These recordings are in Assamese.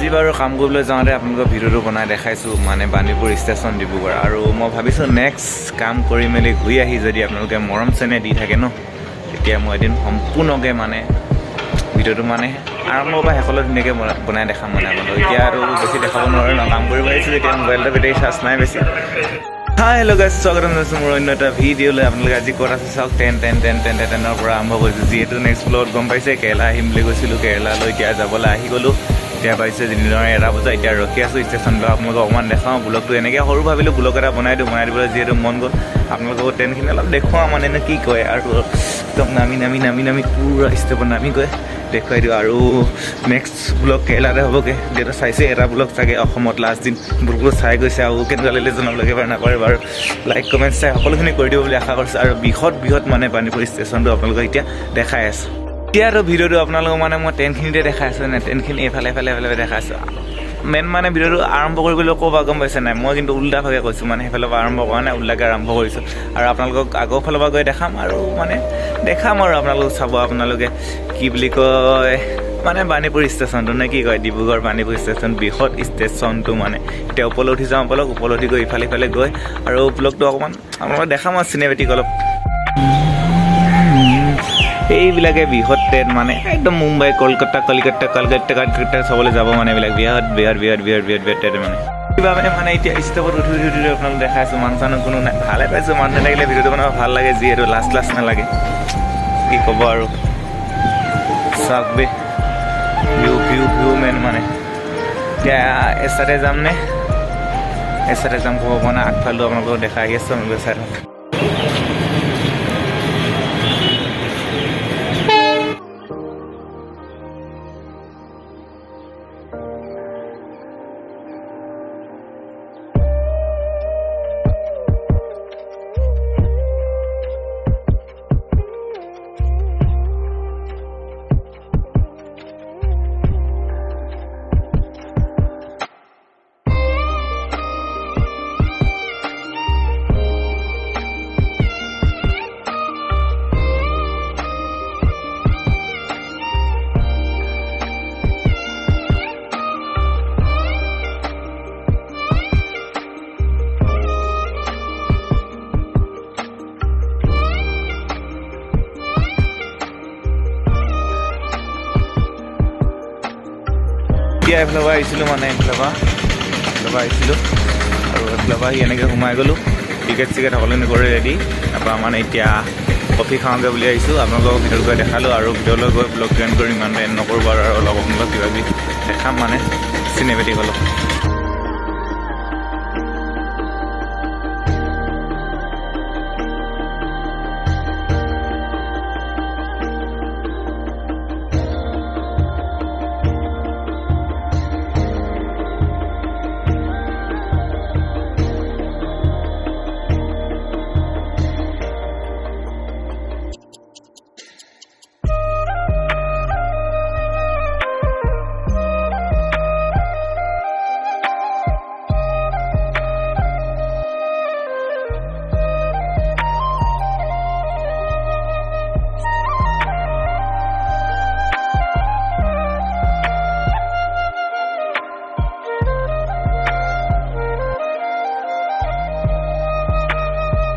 আজি বাৰু কাম কৰিবলৈ যাওঁতে আপোনালোকৰ ভিডিঅ'টো বনাই দেখাইছোঁ মানে বাণীপুৰ ষ্টেচন ডিব্ৰুগড় আৰু মই ভাবিছোঁ নেক্সট কাম কৰি মেলি ঘূৰি আহি যদি আপোনালোকে মৰম চেনেহ দি থাকে ন তেতিয়া মই এদিন সম্পূৰ্ণকৈ মানে ভিডিঅ'টো মানে আৰম্ভৰ পৰা শেষলৈ ধুনীয়াকৈ বনাই দেখাম মানে আপোনালোক এতিয়া আৰু বেছি দেখাব নোৱাৰোঁ ন কাম কৰিব আহিছোঁ এতিয়া মোবাইলটো বেটেৰী চাৰ্জ নাই বেছি হাই হেল্ল' গাইছ স্বাগতম জনাইছোঁ মোৰ অন্য এটা ভিডিঅ'লৈ আপোনালোকে আজি ক'ত আছে চাওক টেনৰ পৰা আৰম্ভ কৰিছোঁ যিহেতু নেক্সট ব্লগত গম পাইছে কেৰেলা আহিম বুলি কৈছিলোঁ কেৰেলালৈ এতিয়া যাবলৈ আহি গ'লোঁ এতিয়া পাইছে দিনৰ 1 বজা এতিয়া ৰখি আছোঁ ষ্টেচনলৈ আপোনালোকক অকণমান দেখাওঁ ব্লগটো এনেকৈ সৰু ভাবিলোঁ ব্লগ এটা বনাই দিবলৈ যিহেতু মন গ'ল আপোনালোকক ট্ৰেইনখিনি অলপ দেখুৱাওঁ মানে কি কয় আৰু একদম নামি পূৰা ষ্টেপত নামি গৈ দেখুৱাই দিওঁ আৰু নেক্সট ব্লগ কেৰেলাতে হ'বগৈ যিহেতু চাইছে এটা ব্লগ চাগে অসমত লাষ্ট দিন ব্লগটো চাই গৈছে আৰু কেনেকুৱা লাগিলে জনাবলৈকে বাৰু নাপাৰে বাৰু লাইক কমেণ্ট চাই সকলোখিনি কৰি দিব বুলি আশা কৰিছোঁ আৰু বৃহৎ মানে বাণীপুৰ ষ্টেচনটো আপোনালোকক এতিয়া দেখাই আছোঁ এতিয়াতো ভিডিঅ'টো আপোনালোকক মানে মই ট্ৰেইনখিনিতে দেখাই আছোঁ নে ট্ৰেইনখিনি এইফালে দেখাই আছোঁ মেইন মানে ভিডিঅ'টো আৰম্ভ কৰিবলৈ ক'ৰবাত গম পাইছে নাই মই কিন্তু উল্টাভাৱে কৈছোঁ মানে সেইফালৰ পৰা আৰম্ভ কৰা নাই উল্টাকৈ আৰম্ভ কৰিছোঁ আৰু আপোনালোকক আগৰ ফালৰ পৰা গৈ দেখাম আৰু আপোনালোকক চাব আপোনালোকে কি বুলি কয় মানে বাণীপুৰ ষ্টেচনটো নে কি কয় ডিব্ৰুগড় বাণীপুৰ ষ্টেচন বৃহৎ ষ্টেচনটো মানে এতিয়া ওপৰলৈ উঠি যাওঁ ওপৰলৈ উঠি গৈ ইফালে গৈ আৰু ব্লগটো অকণমান আপোনালোকক দেখাম আৰু চিনেমেটিক অলপ এইবিলাকে বৃহৎ ট্ৰেইন মানে একদম মুম্বাই কলকাতা চাবলৈ যাব মানে এইবিলাক বৃহৎ ট্ৰেইন মানে কিবা মানে এতিয়া ষ্টেপত উঠি আপোনালোক দেখাইছোঁ মানুহ চানুহ কোনো নাই ভালে পাইছোঁ মানুহ নাথাকিলে ভিডিঅ'টো বনাব ভাল লাগে যিহেতু লাষ্ট নালাগে কি ক'ব আৰু চাওক বে ভিউ মেইন মানে এতিয়া এচাইডে যাম নে এচাইডে যাম ক'ব পৰা নাই আগফালেও আপোনালোকক দেখাই আহি আছোঁ আপোনালোকে চাই থাকক এতিয়া এইফালৰ পৰা আহিছিলোঁ মানে এইফালৰ পৰা আহিছিলোঁ আৰু এইফালৰ পৰা এনেকৈ সোমাই গ'লোঁ টিকেট সকলোখিনি কৰি ৰেডি তাৰপৰা মানে এতিয়া কফি খাওঁগৈ বুলি আহিছোঁ আপোনালোকক ভিডিঅ'ত গৈ দেখালোঁ আৰু ভিডিঅ'লৈ গৈ ব্লগ জইন কৰি ইমান এণ্ড নকৰোঁ আৰু অলপ আপোনালোকক কিবাকিবি দেখাম মানে চিনেমেটিক অলপ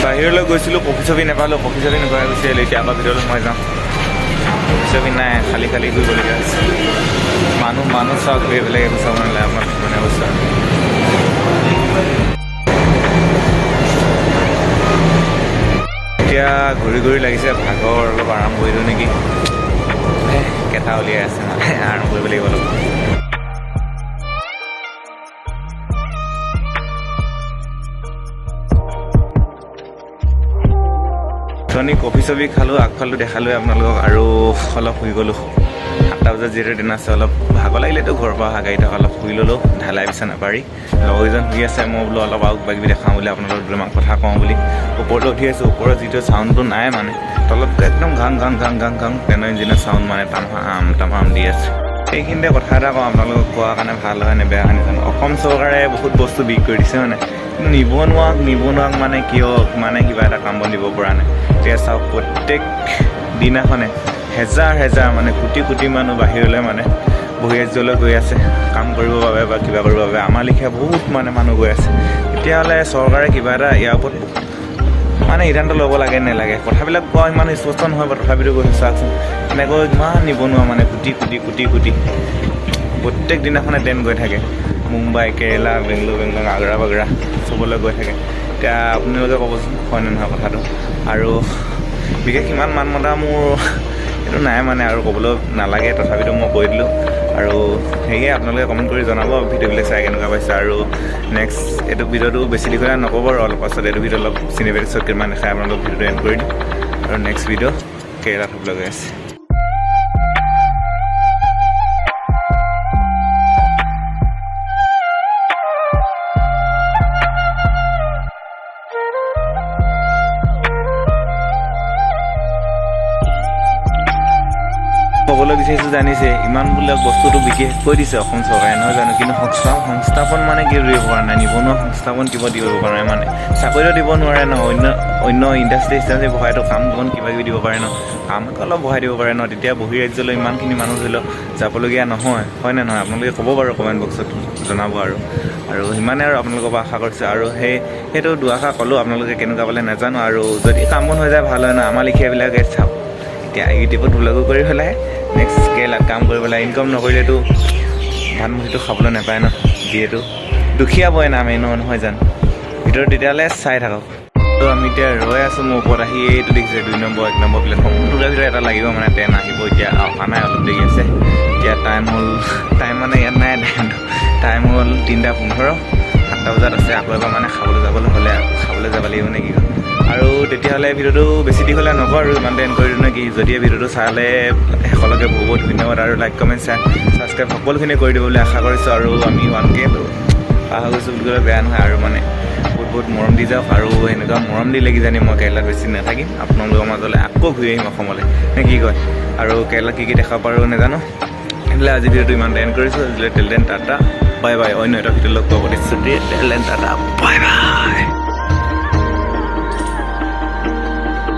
বাহিৰলৈ গৈছিলোঁ কফি চফি নাপালোঁ কফি চফি নোখোৱাই গুচি আহিলোঁ এতিয়া আকৌ ভিতৰলৈ মই যাওঁ কফি চফি নাই খালী ঘূৰিবলগীয়া হৈছে মানুহ চাওক এইবিলাক একো চাব নালাগে আপোনাক মানে কৈছোঁ এতিয়া ঘূৰি লাগিছে ভাগৰ অলপ আৰাম কৰিলোঁ নেকি কেঁথা উলিয়াই আছে মানে আৰাম কৰিব লাগিব অলপ কফি চফি খালোঁ আগফালটো দেখালোঁ আপোনালোকক আৰু অলপ শুই গ'লোঁ 7টা বজাত যিহেতু দিন আছে অলপ ভাগৰ লাগিলেতো ঘৰৰ পৰা অহা গাড়ীত অলপ শুই ল'লোঁ ঢালাই বিচনা পাৰি লগৰকেইজন শুই আছে মই বোলো অলপ আৰু কিবাকিবি দেখাওঁ বুলি আপোনালোকক দুটামান কথা কওঁ বুলি ওপৰলৈ উঠি আছোঁ ওপৰত যিটো চাউণ্ডটো নাই মানে তলত একদম ঘাং ট্ৰেইনৰ ইঞ্জিনৰ চাউণ্ড মানে তামাম দি আছে সেইখিনিতে কথা এটা কওঁ আপোনালোকক কোৱাৰ কাৰণে ভাল হয় নে বেয়া হয় নাজানো অসম চৰকাৰে বহুত বস্তু বিক্ৰী কৰি দিছে মানে কিন্তু নিবনুৱাক মানে কিয় মানে কিবা এটা কাম বন দিব পৰা নাই এতিয়া চাওক প্ৰত্যেক দিনাখনে হেজাৰ মানে কোটি মানুহ বাহিৰলৈ মানে বহিৰাজ্যলৈ গৈ আছে কাম কৰিবৰ বাবে বা কিবা কৰিবৰ বাবে। আমাৰ লেখীয়া বহুত মানে মানুহ গৈ আছে। তেতিয়াহ'লে চৰকাৰে কিবা এটা ইয়াৰ ওপৰত মানে সিদ্ধান্ত ল'ব লাগে নালাগে। কথাবিলাক কোৱা ইমান স্পষ্ট নহয় বা তথাপিতো গৈছে চাওকচোন, এনেকৈ ইমান নিবনুৱা মানে কোটি কোটি কোটি কোটি প্ৰত্যেক দিনাখনে ট্ৰেইন গৈ থাকে। মুম্বাই, কেৰেলা, বেংগলোৰ আগ্ৰা বাগ্ৰা চবলৈ গৈ থাকে। এতিয়া আপোনালোকে ক'বচোন হয়নে নহয় কথাটো। আৰু বিশেষ ইমান মান মতা মোৰ এইটো নাই মানে আৰু ক'বলৈ নালাগে, তথাপিতো মই কৈ দিলোঁ। আৰু সেয়ে আপোনালোকে কমেণ্ট কৰি জনাব ভিডিঅ'বিলাক চাই কেনেকুৱা পাইছে। আৰু নেক্সট এইটো ভিডিঅ'টো বেছি দীঘলীয়া নক'ব আৰু অলপ পাছত এইটো ভিডিঅ' অলপ চিনেমেটিক শ্বট কেইটামান দেখাই আপোনালোক ভিডিঅ'টো এণ্ড কৰি দিম। আৰু নেক্সট ভিডিঅ' কেৰেলাত হ'বলৈ গৈ আছে। ক'বলৈ বিচাৰিছোঁ জানিছে ইমানবিলাক বস্তুটো বিশেষ কৈ দিছে অসম চৰকাৰে নহয় জানো, কিন্তু সংস্থাপন মানে কি দিব পৰা নাই, নিবনুৱা সংস্থাপন কিবা দিব পৰা নাই। মানে চাকৰিও দিব নোৱাৰে ন, অন্য ইণ্ডাষ্ট্ৰি বহাইতো কাম বন কিবা কিবি দিব পাৰে ন, কামটো অলপ বঢ়াই দিব পাৰে ন। তেতিয়া বহিৰাজ্যলৈ ইমানখিনি মানুহ ধৰি লওক যাবলগীয়া নহয়, হয়নে নহয়। আপোনালোকে ক'ব বাৰু কমেণ্ট বক্সত জনাব। আৰু সিমানে আৰু আপোনালোকৰ পৰা আশা কৰিছোঁ। আৰু সেইটো দুআষাৰ ক'লোঁ, আপোনালোকে কেনেকুৱা পালে নাজানো। আৰু যদি কাম বন হৈ যায় ভাল হয় ন, আমাৰ লেখীয়াবিলাকে চাওক এতিয়া ইউটিউবত ভ্লগো কৰি পেলাই নেক্সট কেৰেলাত কাম কৰি পেলাই ইনকাম নকৰিলেতো ভাত মুঠিটো খাবলৈ নাপায় ন। যিহেতু দুখীয়া বই নামে নহয় জানো। ভিতৰত তেতিয়াহ'লে চাই থাকক। তো আমি এতিয়া ৰৈ আছোঁ মোৰ ওপৰত আহি। এইটো দেখিছে 2 নম্বৰ 1 নম্বৰ প্লেটফৰ্ম দুটাৰ ভিতৰত এটা লাগিব মানে ট্ৰেইন আহিব। এতিয়া অহা নাই, অলপ দেৰি আছে। এতিয়া টাইম মানে ইয়াত নাই টাইম হ'ল 3:15, 7টা বজাত আছে। আকৌ এবাৰ মানে খাবলৈ যাব লাগিব নে কি কয়। আৰু তেতিয়াহ'লে ভিডিঅ'টো বেছি দীঘলীয়া নকওঁ আৰু ইমানতে এণ্ড কৰি দিওঁ নে কি। যদিহে ভিডিঅ'টো চালে শেষলৈকে বহুত ধন্যবাদ। আৰু লাইক কমেণ্ট ছাবস্ক্ৰাইব সকলোখিনি কৰি দিব বুলি আশা কৰিছোঁ। আৰু আমি 1K পাৰ হৈ গৈছোঁ বুলি ক'লে বেয়া নহয়। আৰু মানে বহুত মৰম দি যাওক। আৰু এনেকুৱা মৰম দিলে কিজানি মই কেৰেলাত বেছি নাথাকিম, আপোনালোকৰ মাজলৈ আকৌ ঘূৰি আহিম অসমলৈ নে কি কয়। আৰু কেৰেলাত কি দেখাব পাৰোঁ নাজানো। সেইবিলাক আজি ভিডিঅ'টো ইমানতে এণ্ড কৰিছোঁ। আজিলৈ টেল দেন টাটা বাই বাই। অন্য এটা ভিডিঅ' লগ পাব দিছোঁ। টেল দেন টাটা বাই বাই।